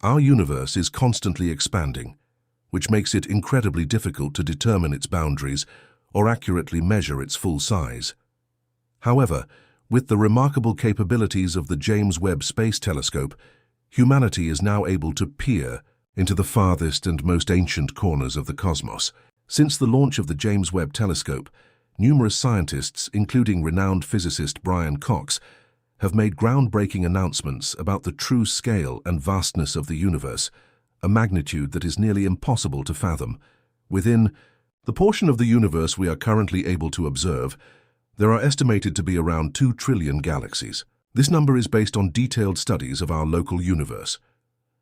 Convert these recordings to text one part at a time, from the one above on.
Our universe is constantly expanding, which makes it incredibly difficult to determine its boundaries or accurately measure its full size. However, with the remarkable capabilities of the James Webb Space Telescope, humanity is now able to peer into the farthest and most ancient corners of the cosmos. Since the launch of the James Webb Telescope, numerous scientists, including renowned physicist Brian Cox, have made groundbreaking announcements about the true scale and vastness of the universe, a magnitude that is nearly impossible to fathom. Within the portion of the universe we are currently able to observe, there are estimated to be around 2 trillion galaxies. This number is based on detailed studies of our local universe.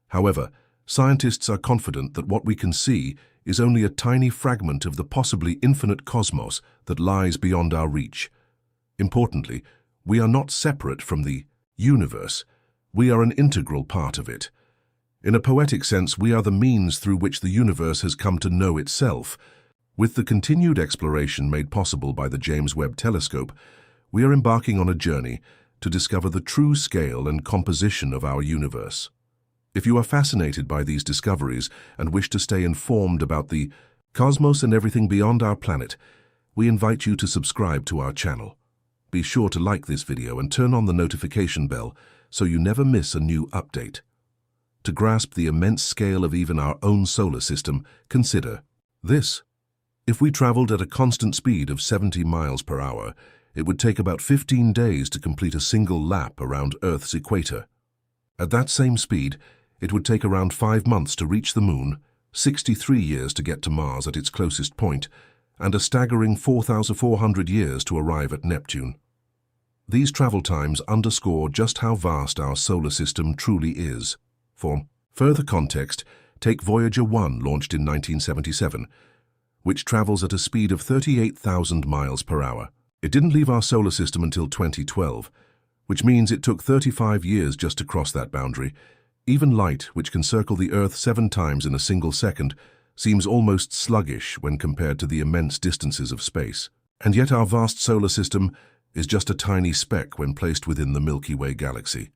However, scientists are confident that what we can see is only a tiny fragment of the possibly infinite cosmos that lies beyond our reach. Importantly, we are not separate from the universe. We are an integral part of it. In a poetic sense, we are the means through which the universe has come to know itself. With the continued exploration made possible by the James Webb Telescope, we are embarking on a journey to discover the true scale and composition of our universe. If you are fascinated by these discoveries and wish to stay informed about the cosmos and everything beyond our planet, we invite you to subscribe to our channel. Be sure to like this video and turn on the notification bell so you never miss a new update. To grasp the immense scale of even our own solar system, consider this. If we traveled at a constant speed of 70 miles per hour, it would take about 15 days to complete a single lap around Earth's equator. At that same speed, it would take around 5 months to reach the Moon, 63 years to get to Mars at its closest point, and a staggering 4,400 years to arrive at Neptune. These travel times underscore just how vast our solar system truly is. For further context, take Voyager 1, launched in 1977, which travels at a speed of 38,000 miles per hour. It didn't leave our solar system until 2012, which means it took 35 years just to cross that boundary. Even light, which can circle the Earth 7 times in a single second, seems almost sluggish when compared to the immense distances of space. And yet our vast solar system is just a tiny speck when placed within the Milky Way galaxy.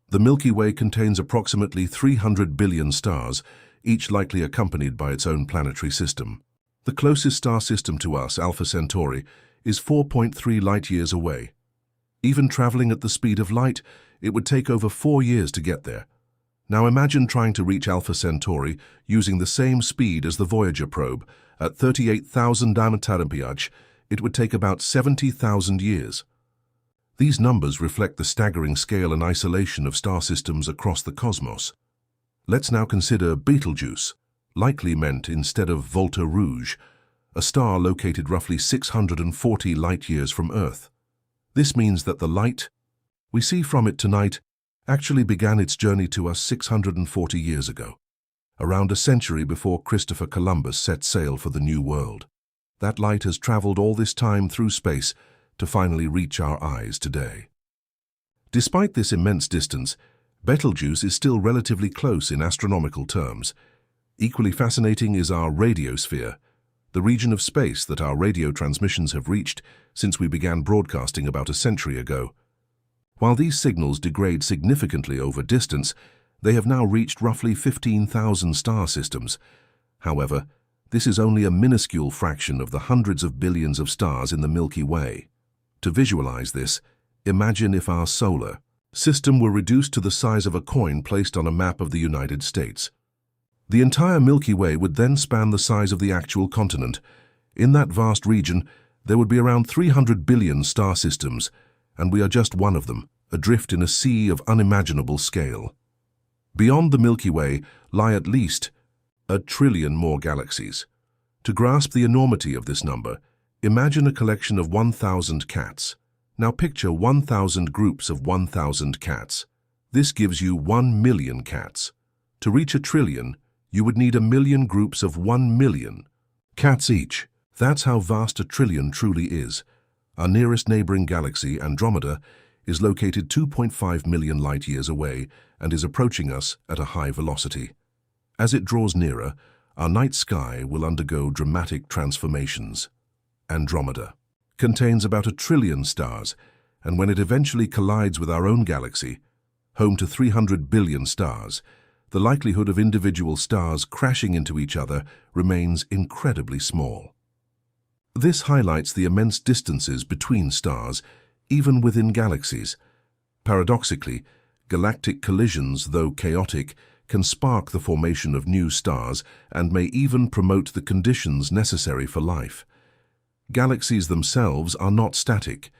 The Milky Way contains approximately 300 billion stars, each likely accompanied by its own planetary system. The closest star system to us, Alpha Centauri, is 4.3 light-years away. Even traveling at the speed of light, it would take over 4 years to get there. Now imagine trying to reach Alpha Centauri using the same speed as the Voyager probe. At 38,000 km/h, it would take about 70,000 years. These numbers reflect the staggering scale and isolation of star systems across the cosmos. Let's now consider Betelgeuse, likely meant instead of Volta Rouge, a star located roughly 640 light-years from Earth. This means that the light we see from it tonight actually began its journey to us 640 years ago, around a century before Christopher Columbus set sail for the New World. That light has traveled all this time through space to finally reach our eyes today. Despite this immense distance, Betelgeuse is still relatively close in astronomical terms. Equally fascinating is our radiosphere, the region of space that our radio transmissions have reached since we began broadcasting about a century ago. While these signals degrade significantly over distance, they have now reached roughly 15,000 star systems. However, this is only a minuscule fraction of the hundreds of billions of stars in the Milky Way. To visualize this, imagine if our solar system were reduced to the size of a coin placed on a map of the United States. The entire Milky Way would then span the size of the actual continent. In that vast region, there would be around 300 billion star systems, and we are just one of them, adrift in a sea of unimaginable scale. Beyond the Milky Way lie at least 1 trillion more galaxies. To grasp the enormity of this number, imagine a collection of 1,000 cats. Now picture 1,000 groups of 1,000 cats. This gives you 1 million cats. To reach 1 trillion, you would need 1 million groups of 1 million cats each. That's how vast 1 trillion truly is. Our nearest neighboring galaxy, Andromeda, is located 2.5 million light-years away and is approaching us at a high velocity. As it draws nearer, our night sky will undergo dramatic transformations. Andromeda contains about 1 trillion stars, and when it eventually collides with our own galaxy, home to 300 billion stars, the likelihood of individual stars crashing into each other remains incredibly small. This highlights the immense distances between stars, even within galaxies. Paradoxically, galactic collisions, though chaotic, can spark the formation of new stars and may even promote the conditions necessary for life. Galaxies themselves are not static.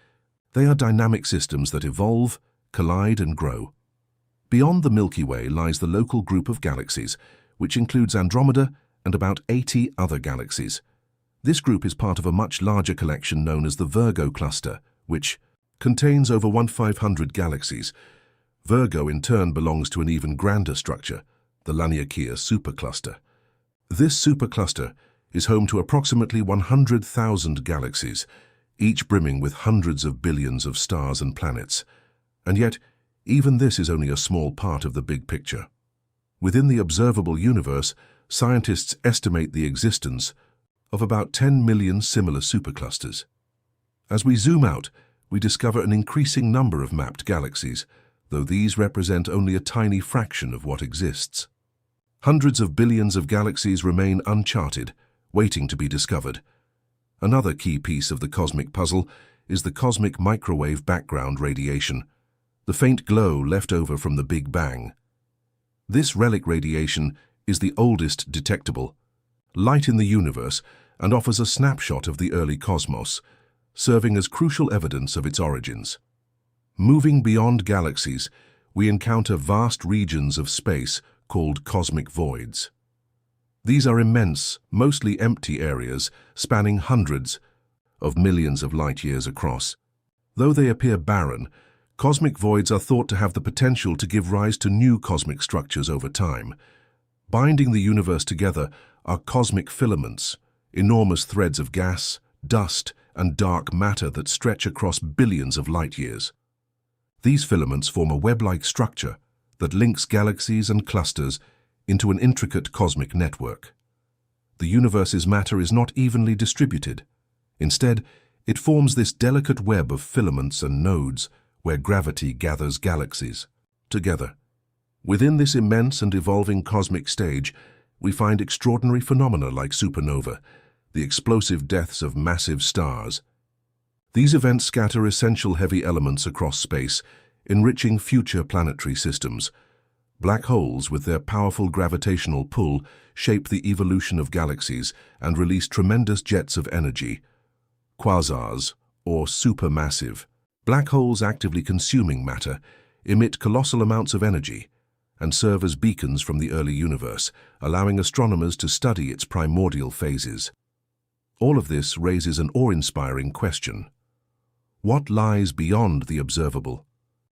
They are dynamic systems that evolve, collide, and grow. Beyond the Milky Way lies the local group of galaxies, which includes Andromeda and about 80 other galaxies. This group is part of a much larger collection known as the Virgo cluster, which contains over 1,500 galaxies. Virgo in turn belongs to an even grander structure, the Laniakea supercluster. This supercluster is home to approximately 100,000 galaxies, each brimming with hundreds of billions of stars and planets. And yet, even this is only a small part of the big picture. Within the observable universe, scientists estimate the existence of about 10 million similar superclusters. As we zoom out, we discover an increasing number of mapped galaxies, though these represent only a tiny fraction of what exists. Hundreds of billions of galaxies remain uncharted, waiting to be discovered. Another key piece of the cosmic puzzle is the cosmic microwave background radiation, the faint glow left over from the Big Bang. This relic radiation is the oldest detectable light in the universe and offers a snapshot of the early cosmos, serving as crucial evidence of its origins. Moving beyond galaxies, we encounter vast regions of space called cosmic voids. These are immense, mostly empty areas spanning hundreds of millions of light-years across. Though they appear barren, cosmic voids are thought to have the potential to give rise to new cosmic structures over time. Binding the universe together are cosmic filaments, enormous threads of gas, dust, and dark matter that stretch across billions of light-years. These filaments form a web-like structure that links galaxies and clusters into an intricate cosmic network. The universe's matter is not evenly distributed. Instead, it forms this delicate web of filaments and nodes where gravity gathers galaxies together. Within this immense and evolving cosmic stage, we find extraordinary phenomena like supernova, the explosive deaths of massive stars. These events scatter essential heavy elements across space, enriching future planetary systems. Black holes, with their powerful gravitational pull, shape the evolution of galaxies and release tremendous jets of energy. Quasars, or supermassive black holes actively consuming matter, emit colossal amounts of energy and serve as beacons from the early universe, allowing astronomers to study its primordial phases. All of this raises an awe-inspiring question. What lies beyond the observable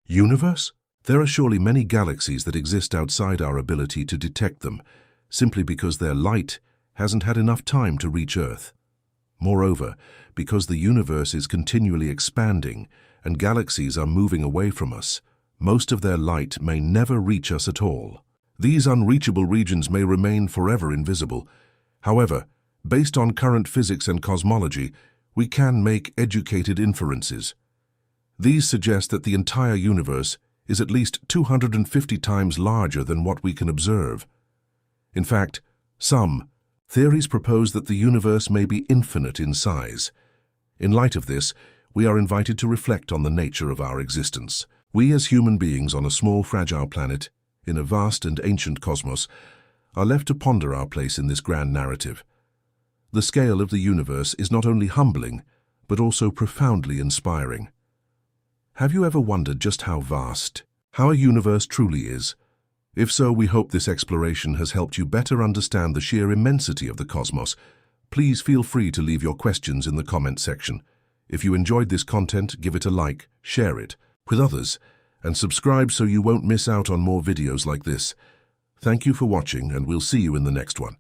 universe? There are surely many galaxies that exist outside our ability to detect them, simply because their light hasn't had enough time to reach Earth. Moreover, because the universe is continually expanding and galaxies are moving away from us, most of their light may never reach us at all. These unreachable regions may remain forever invisible. However, based on current physics and cosmology, we can make educated inferences. These suggest that the entire universe is at least 250 times larger than what we can observe. In fact, some theories propose that the universe may be infinite in size. In light of this, we are invited to reflect on the nature of our existence. We as human beings on a small, fragile planet, in a vast and ancient cosmos, are left to ponder our place in this grand narrative. The scale of the universe is not only humbling, but also profoundly inspiring. Have you ever wondered just how vast our universe truly is? If so, we hope this exploration has helped you better understand the sheer immensity of the cosmos. Please feel free to leave your questions in the comment section. If you enjoyed this content, give it a like, share it with others, and subscribe so you won't miss out on more videos like this. Thank you for watching, and we'll see you in the next one.